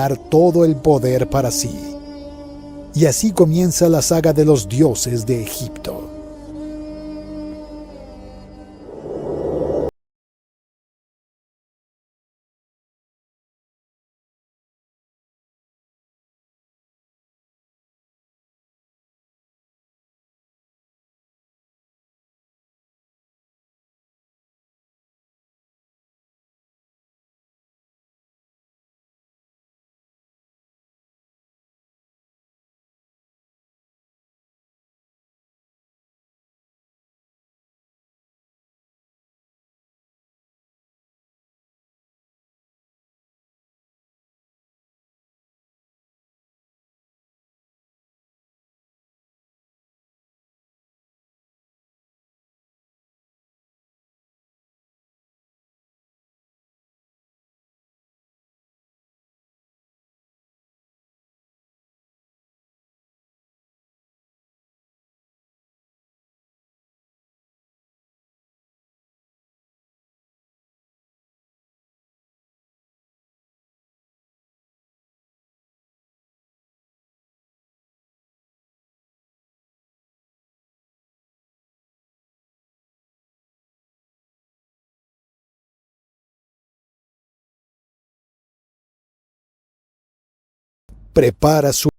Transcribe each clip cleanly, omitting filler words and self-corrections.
tomar todo el poder para sí. Y así comienza la saga de los dioses de Egipto. Prepara su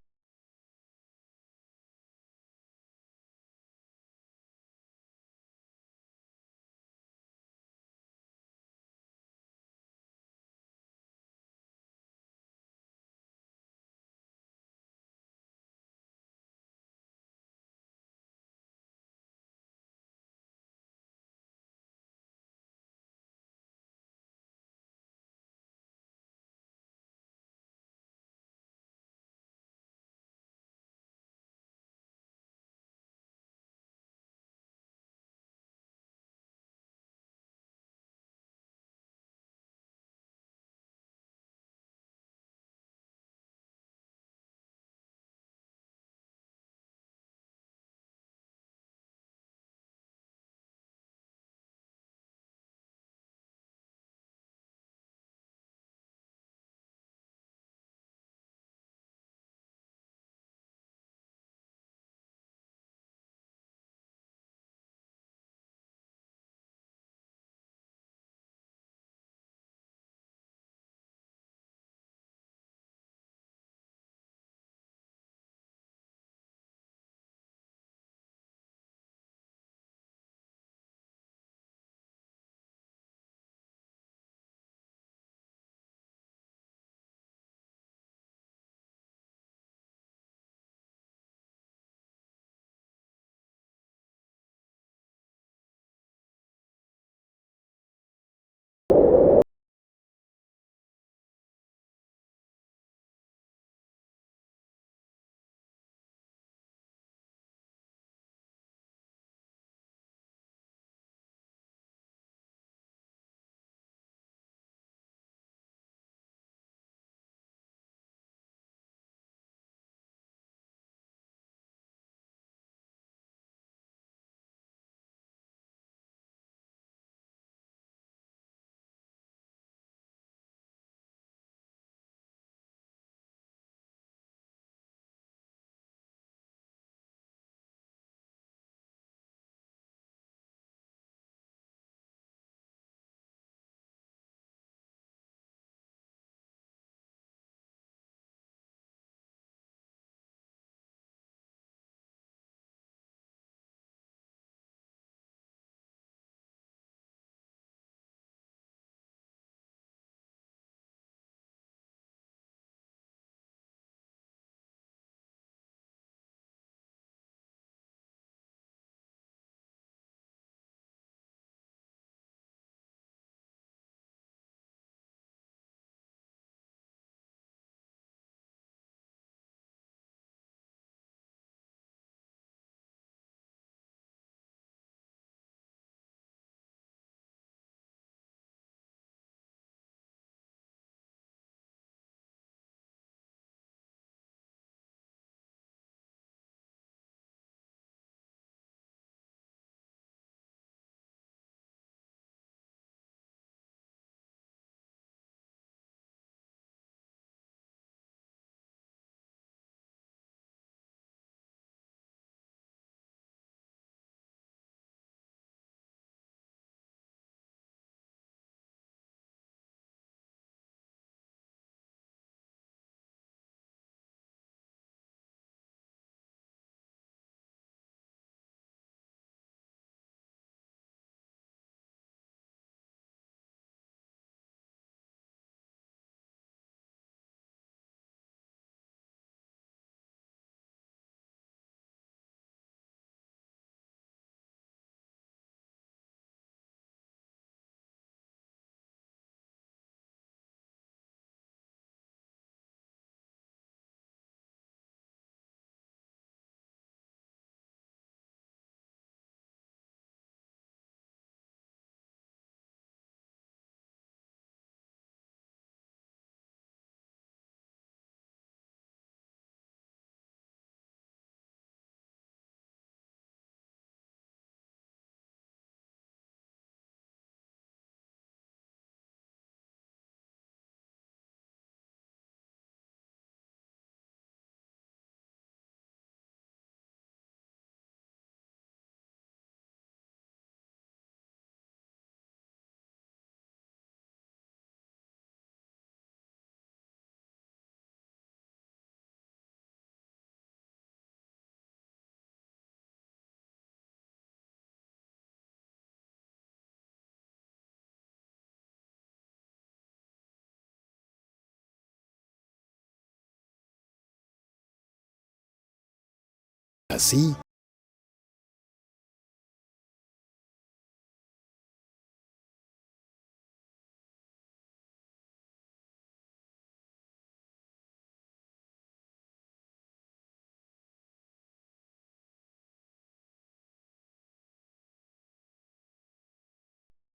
Así,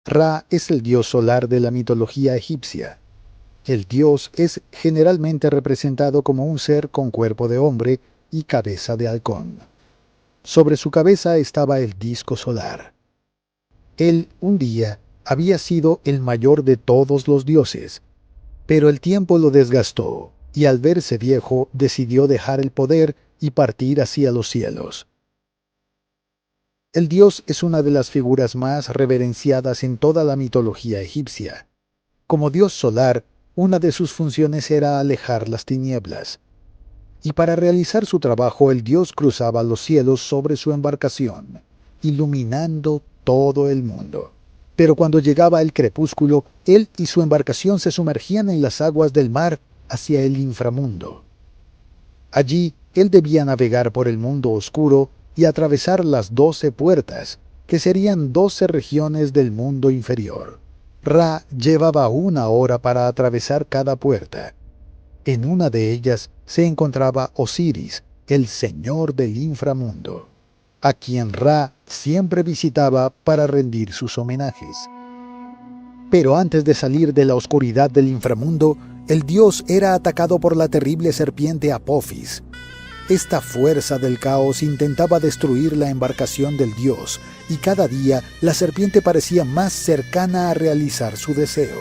Ra es el dios solar de la mitología egipcia. El dios es generalmente representado como un ser con cuerpo de hombre y cabeza de halcón. Sobre su cabeza estaba el disco solar. Él, un día, había sido el mayor de todos los dioses, pero el tiempo lo desgastó, y al verse viejo decidió dejar el poder y partir hacia los cielos. El dios es una de las figuras más reverenciadas en toda la mitología egipcia. Como dios solar, una de sus funciones era alejar las tinieblas. Y para realizar su trabajo el dios cruzaba los cielos sobre su embarcación, iluminando todo el mundo. Pero cuando llegaba el crepúsculo, él y su embarcación se sumergían en las aguas del mar hacia el inframundo. Allí él debía navegar por el mundo oscuro y atravesar las 12 puertas, que serían 12 regiones del mundo inferior. Ra llevaba 1 hora para atravesar cada puerta. En una de ellas se encontraba Osiris, el señor del inframundo, a quien Ra siempre visitaba para rendir sus homenajes. Pero antes de salir de la oscuridad del inframundo, el dios era atacado por la terrible serpiente Apophis. Esta fuerza del caos intentaba destruir la embarcación del dios, y cada día la serpiente parecía más cercana a realizar su deseo.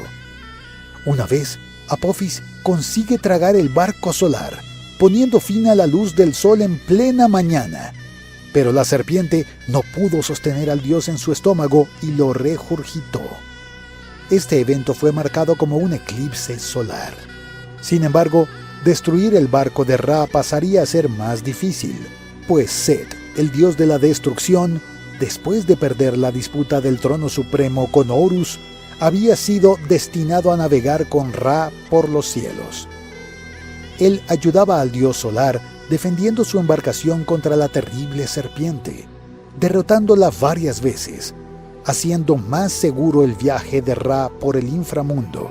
Una vez, Apophis consigue tragar el barco solar, poniendo fin a la luz del sol en plena mañana. Pero la serpiente no pudo sostener al dios en su estómago y lo regurgitó. Este evento fue marcado como un eclipse solar. Sin embargo, destruir el barco de Ra pasaría a ser más difícil, pues Set, el dios de la destrucción, después de perder la disputa del trono supremo con Horus, había sido destinado a navegar con Ra por los cielos. Él ayudaba al dios solar defendiendo su embarcación contra la terrible serpiente, derrotándola varias veces, haciendo más seguro el viaje de Ra por el inframundo.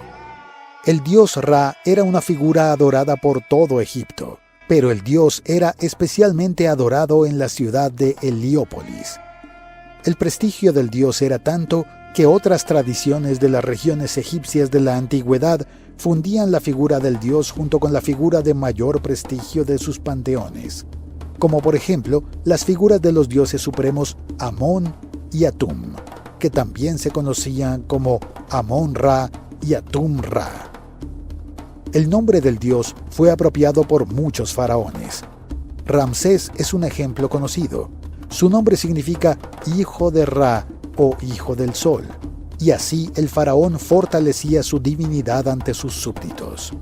El dios Ra era una figura adorada por todo Egipto, pero el dios era especialmente adorado en la ciudad de Heliópolis. El prestigio del dios era tanto que otras tradiciones de las regiones egipcias de la antigüedad fundían la figura del dios junto con la figura de mayor prestigio de sus panteones, como por ejemplo las figuras de los dioses supremos Amón y Atum, que también se conocían como Amón-Ra y Atum-Ra. El nombre del dios fue apropiado por muchos faraones. Ramsés es un ejemplo conocido. Su nombre significa hijo de Ra o hijo del sol, y así el faraón fortalecía su divinidad ante sus súbditos.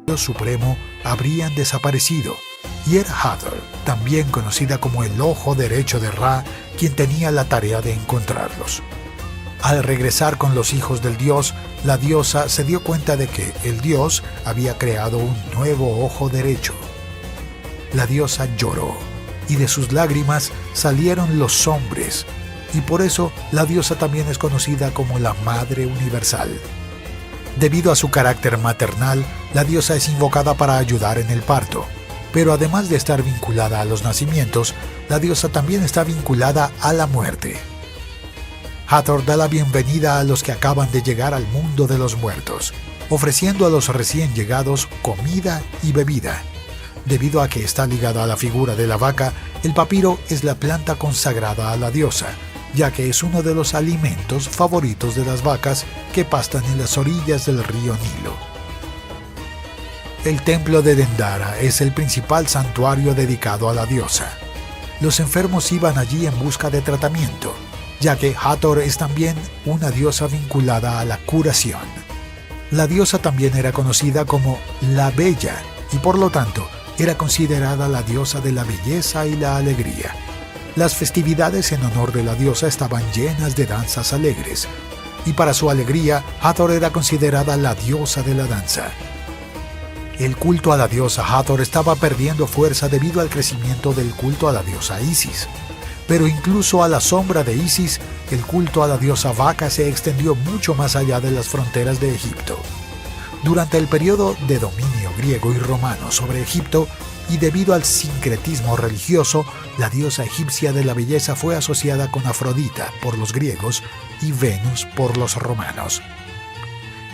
Dios supremo habrían desaparecido, y era Hathor, también conocida como el ojo derecho de Ra, quien tenía la tarea de encontrarlos. Al regresar con los hijos del dios, la diosa se dio cuenta de que el dios había creado un nuevo ojo derecho. La diosa lloró, y de sus lágrimas salieron los hombres, y por eso la diosa también es conocida como la Madre Universal. Debido a su carácter maternal, la diosa es invocada para ayudar en el parto, pero además de estar vinculada a los nacimientos, la diosa también está vinculada a la muerte. Hathor da la bienvenida a los que acaban de llegar al mundo de los muertos, ofreciendo a los recién llegados comida y bebida. Debido a que está ligada a la figura de la vaca, el papiro es la planta consagrada a la diosa, ya que es uno de los alimentos favoritos de las vacas que pastan en las orillas del río Nilo. El templo de Dendara es el principal santuario dedicado a la diosa. Los enfermos iban allí en busca de tratamiento, ya que Hathor es también una diosa vinculada a la curación. La diosa también era conocida como la Bella, y por lo tanto era considerada la diosa de la belleza y la alegría. Las festividades en honor de la diosa estaban llenas de danzas alegres, y para su alegría, Hathor era considerada la diosa de la danza. El culto a la diosa Hathor estaba perdiendo fuerza debido al crecimiento del culto a la diosa Isis. Pero incluso a la sombra de Isis, el culto a la diosa vaca se extendió mucho más allá de las fronteras de Egipto. Durante el periodo de dominio griego y romano sobre Egipto, y debido al sincretismo religioso, la diosa egipcia de la belleza fue asociada con Afrodita por los griegos y Venus por los romanos.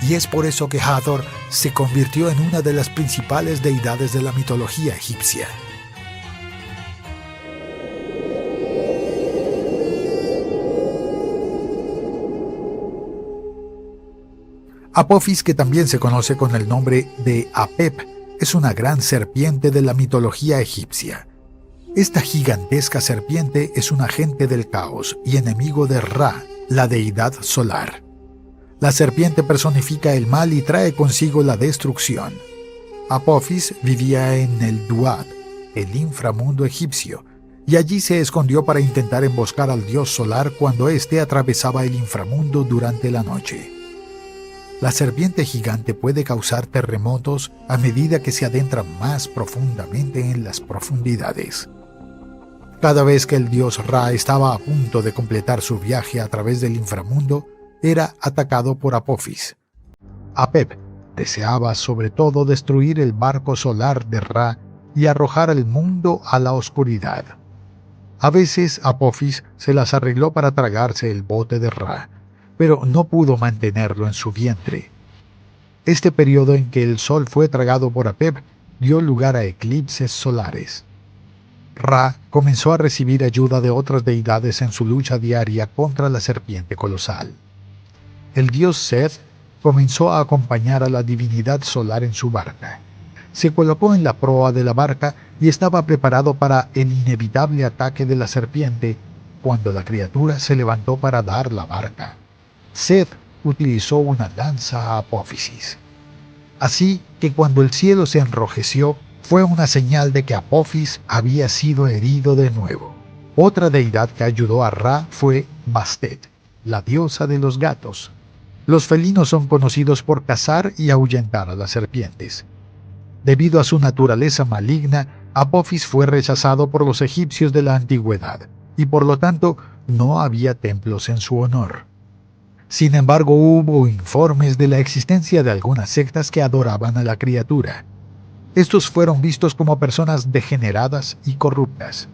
Y es por eso que Hathor se convirtió en una de las principales deidades de la mitología egipcia. Apophis, que también se conoce con el nombre de Apep, es una gran serpiente de la mitología egipcia. Esta gigantesca serpiente es un agente del caos y enemigo de Ra, la deidad solar. La serpiente personifica el mal y trae consigo la destrucción. Apophis vivía en el Duat, el inframundo egipcio, y allí se escondió para intentar emboscar al dios solar cuando éste atravesaba el inframundo durante la noche. La serpiente gigante puede causar terremotos a medida que se adentra más profundamente en las profundidades. Cada vez que el dios Ra estaba a punto de completar su viaje a través del inframundo, era atacado por Apophis. Apep deseaba sobre todo destruir el barco solar de Ra y arrojar al mundo a la oscuridad. A veces Apophis se las arregló para tragarse el bote de Ra, pero no pudo mantenerlo en su vientre. Este periodo en que el sol fue tragado por Apep dio lugar a eclipses solares. Ra comenzó a recibir ayuda de otras deidades en su lucha diaria contra la serpiente colosal. El dios Seth comenzó a acompañar a la divinidad solar en su barca. Se colocó en la proa de la barca y estaba preparado para el inevitable ataque de la serpiente cuando la criatura se levantó para dar la barca. Seth utilizó una lanza a Apophis. Así que cuando el cielo se enrojeció, fue una señal de que Apophis había sido herido de nuevo. Otra deidad que ayudó a Ra fue Bastet, la diosa de los gatos. Los felinos son conocidos por cazar y ahuyentar a las serpientes. Debido a su naturaleza maligna, Apophis fue rechazado por los egipcios de la antigüedad, y por lo tanto no había templos en su honor. Sin embargo, hubo informes de la existencia de algunas sectas que adoraban a la criatura. Estos fueron vistos como personas degeneradas y corruptas.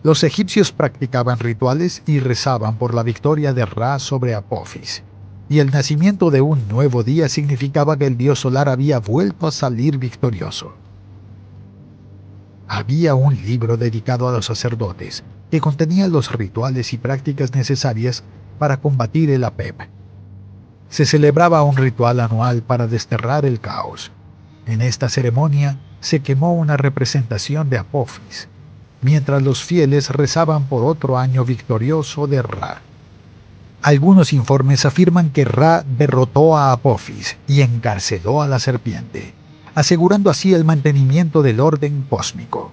Los egipcios practicaban rituales y rezaban por la victoria de Ra sobre Apophis, y el nacimiento de un nuevo día significaba que el dios solar había vuelto a salir victorioso. Había un libro dedicado a los sacerdotes que contenía los rituales y prácticas necesarias para combatir el Apep. Se celebraba un ritual anual para desterrar el caos. En esta ceremonia se quemó una representación de Apophis, mientras los fieles rezaban por otro año victorioso de Ra. Algunos informes afirman que Ra derrotó a Apophis y encarceló a la serpiente. asegurando así el mantenimiento del orden cósmico.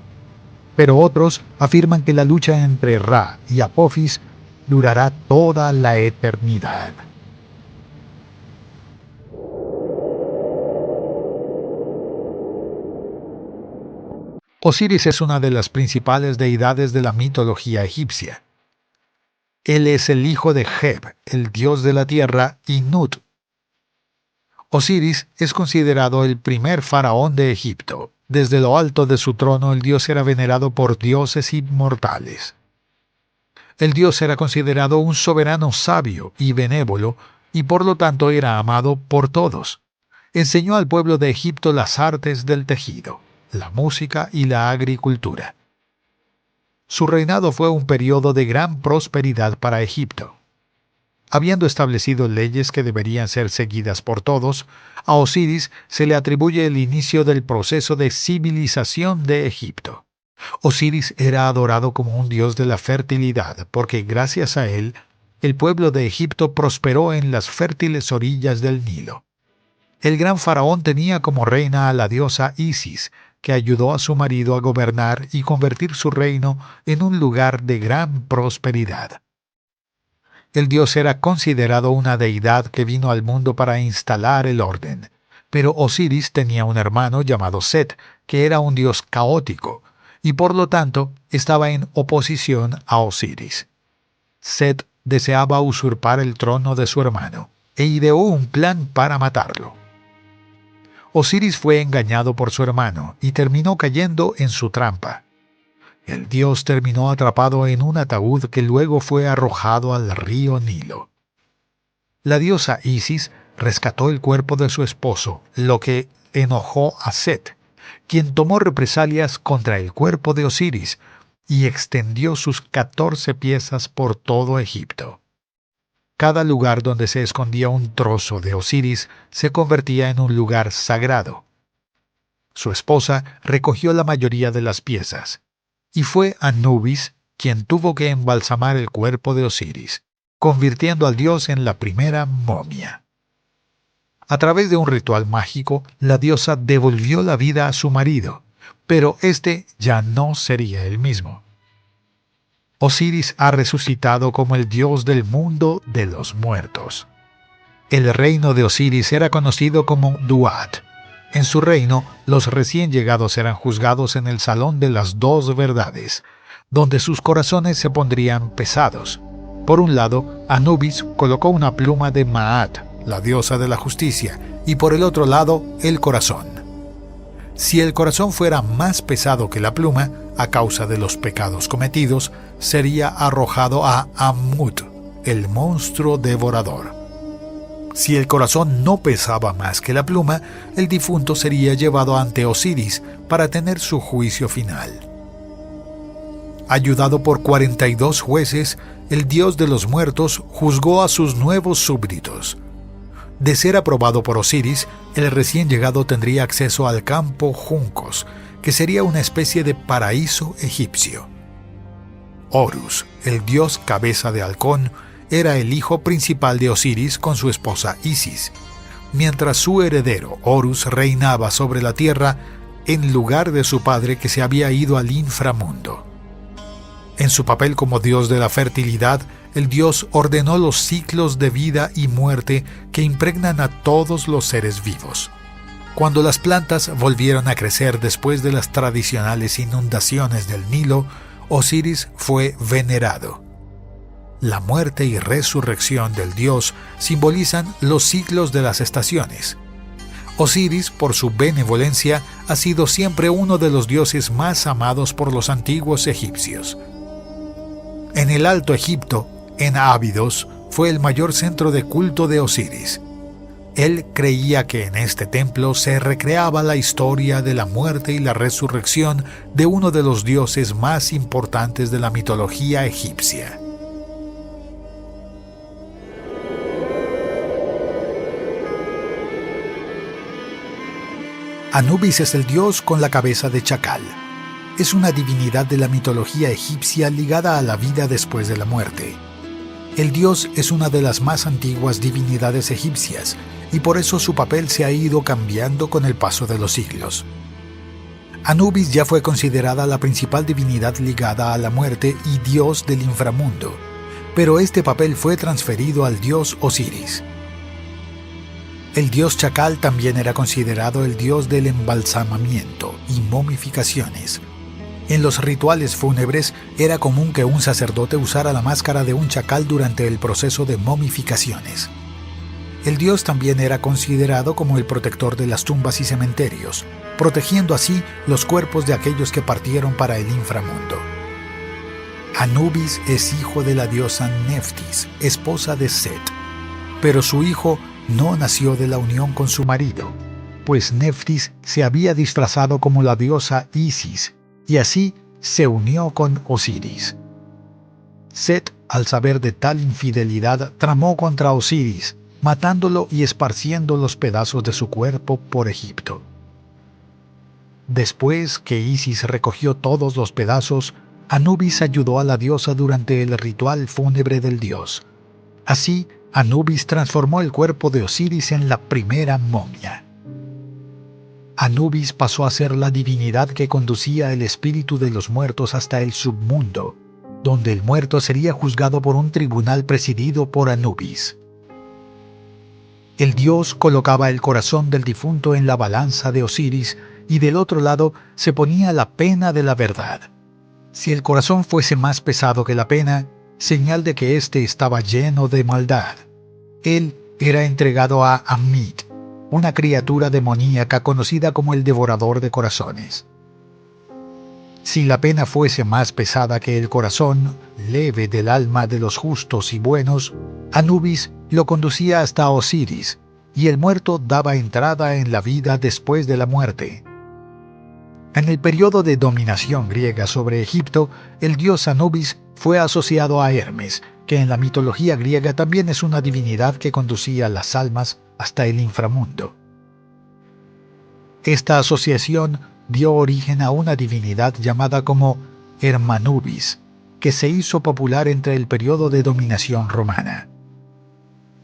Pero otros afirman que la lucha entre Ra y Apophis durará toda la eternidad. Osiris es una de las principales deidades de la mitología egipcia. Él es el hijo de Geb, el dios de la tierra, y Nut. Osiris es considerado el primer faraón de Egipto. Desde lo alto de su trono el dios era venerado por dioses inmortales. El dios era considerado un soberano sabio y benévolo, y por lo tanto era amado por todos. Enseñó al pueblo de Egipto las artes del tejido, la música y la agricultura. Su reinado fue un periodo de gran prosperidad para Egipto. Habiendo establecido leyes que deberían ser seguidas por todos, a Osiris se le atribuye el inicio del proceso de civilización de Egipto. Osiris era adorado como un dios de la fertilidad, porque gracias a él, el pueblo de Egipto prosperó en las fértiles orillas del Nilo. El gran faraón tenía como reina a la diosa Isis, que ayudó a su marido a gobernar y convertir su reino en un lugar de gran prosperidad. El dios era considerado una deidad que vino al mundo para instalar el orden, pero Osiris tenía un hermano llamado Set, que era un dios caótico, y por lo tanto estaba en oposición a Osiris. Set deseaba usurpar el trono de su hermano, e ideó un plan para matarlo. Osiris fue engañado por su hermano y terminó cayendo en su trampa. El dios terminó atrapado en un ataúd que luego fue arrojado al río Nilo. La diosa Isis rescató el cuerpo de su esposo, lo que enojó a Set, quien tomó represalias contra el cuerpo de Osiris y extendió sus 14 piezas por todo Egipto. Cada lugar donde se escondía un trozo de Osiris se convertía en un lugar sagrado. Su esposa recogió la mayoría de las piezas, y fue Anubis quien tuvo que embalsamar el cuerpo de Osiris, convirtiendo al dios en la primera momia. A través de un ritual mágico, la diosa devolvió la vida a su marido, pero este ya no sería el mismo. Osiris ha resucitado como el dios del mundo de los muertos. El reino de Osiris era conocido como Duat. En su reino, los recién llegados eran juzgados en el Salón de las Dos Verdades, donde sus corazones se pondrían pesados. Por un lado, Anubis colocó una pluma de Maat, la diosa de la justicia, y por el otro lado, el corazón. Si el corazón fuera más pesado que la pluma, a causa de los pecados cometidos, sería arrojado a Ammut, el monstruo devorador. Si el corazón no pesaba más que la pluma, el difunto sería llevado ante Osiris para tener su juicio final. Ayudado por 42 jueces, el dios de los muertos juzgó a sus nuevos súbditos. De ser aprobado por Osiris, el recién llegado tendría acceso al campo Juncos, que sería una especie de paraíso egipcio. Horus, el dios cabeza de halcón, era el hijo principal de Osiris con su esposa Isis, mientras su heredero Horus reinaba sobre la tierra en lugar de su padre que se había ido al inframundo. En su papel como dios de la fertilidad, el dios ordenó los ciclos de vida y muerte que impregnan a todos los seres vivos. Cuando las plantas volvieron a crecer después de las tradicionales inundaciones del Nilo, Osiris fue venerado. La muerte y resurrección del dios simbolizan los ciclos de las estaciones. Osiris, por su benevolencia, ha sido siempre uno de los dioses más amados por los antiguos egipcios. En el Alto Egipto, en Abidos, fue el mayor centro de culto de Osiris. Él creía que en este templo se recreaba la historia de la muerte y la resurrección de uno de los dioses más importantes de la mitología egipcia. Anubis es el dios con la cabeza de chacal. Es una divinidad de la mitología egipcia ligada a la vida después de la muerte. El dios es una de las más antiguas divinidades egipcias y por eso su papel se ha ido cambiando con el paso de los siglos. Anubis ya fue considerada la principal divinidad ligada a la muerte y dios del inframundo, pero este papel fue transferido al dios Osiris. El dios Chacal también era considerado el dios del embalsamamiento y momificaciones. En los rituales fúnebres era común que un sacerdote usara la máscara de un chacal durante el proceso de momificaciones. El dios también era considerado como el protector de las tumbas y cementerios, protegiendo así los cuerpos de aquellos que partieron para el inframundo. Anubis es hijo de la diosa Neftis, esposa de Set, pero su hijo no nació de la unión con su marido, pues Neftis se había disfrazado como la diosa Isis y así se unió con Osiris. Set, al saber de tal infidelidad, tramó contra Osiris, matándolo y esparciendo los pedazos de su cuerpo por Egipto. Después que Isis recogió todos los pedazos, Anubis ayudó a la diosa durante el ritual fúnebre del dios. Así, Anubis transformó el cuerpo de Osiris en la primera momia. Anubis pasó a ser la divinidad que conducía el espíritu de los muertos hasta el submundo, donde el muerto sería juzgado por un tribunal presidido por Anubis. El dios colocaba el corazón del difunto en la balanza de Osiris y del otro lado se ponía la pena de la verdad. Si el corazón fuese más pesado que la pena, señal de que éste estaba lleno de maldad. Él era entregado a Ammit, una criatura demoníaca conocida como el devorador de corazones. Si la pena fuese más pesada que el corazón leve del alma de los justos y buenos, Anubis lo conducía hasta Osiris, y el muerto daba entrada en la vida después de la muerte. En el periodo de dominación griega sobre Egipto, el dios Anubis fue asociado a Hermes, que en la mitología griega también es una divinidad que conducía las almas hasta el inframundo. Esta asociación dio origen a una divinidad llamada como Hermanubis, que se hizo popular entre el periodo de dominación romana.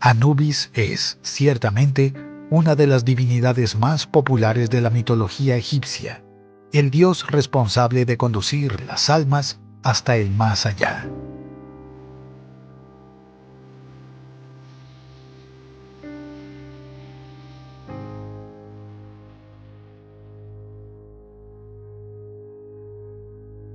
Anubis es, ciertamente, una de las divinidades más populares de la mitología egipcia, el dios responsable de conducir las almas hasta el más allá.